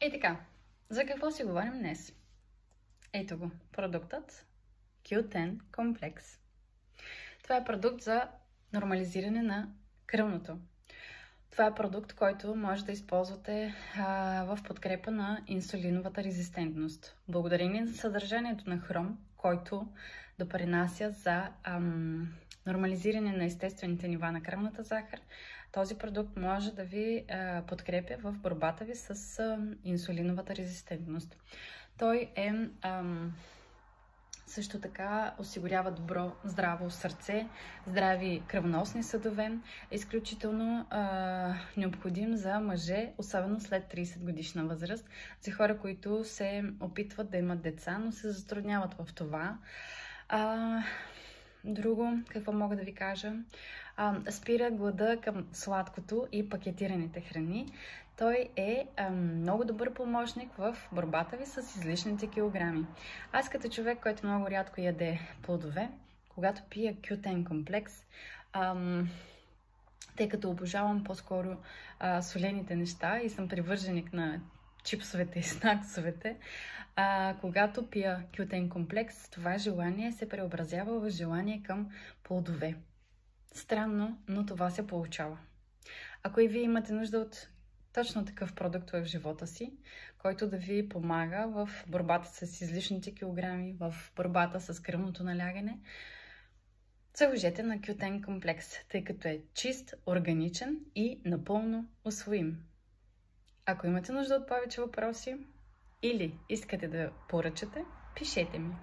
И така, за какво си говорим днес? Ето го, продуктът Q10 Complex. Това е продукт за нормализиране на кръвното. Това е продукт, който може да използвате в подкрепа на инсулиновата резистентност. Благодарение на съдържанието на хром, който допринася за нормализиране на естествените нива на кръвната захар, този продукт може да ви подкрепя в борбата ви с инсулиновата резистентност. Той също така осигурява добро, здраво сърце, здрави кръвоносни съдове. Е изключително необходим за мъже, особено след 30 годишна възраст, за хора, които се опитват да имат деца, но се затрудняват в това. Друго, какво мога да ви кажа? Спира глада към сладкото и пакетираните храни. Той е много добър помощник в борбата ви с излишните килограми. Аз като човек, който много рядко яде плодове, когато пия Q10 комплекс, тъй като обожавам по-скоро солените неща и съм привърженик на чипсовете и снаксовете, когато пия Q10 комплекс, това желание се преобразява в желание към плодове. Странно, но това се получава. Ако и вие имате нужда от точно такъв продукт в живота си, който да ви помага в борбата с излишните килограми, в борбата с кръвното налягане, заложете на Q10 комплекс, тъй като е чист, органичен и напълно усвоим. Ако имате нужда от повече въпроси или искате да поръчате, пишете ми.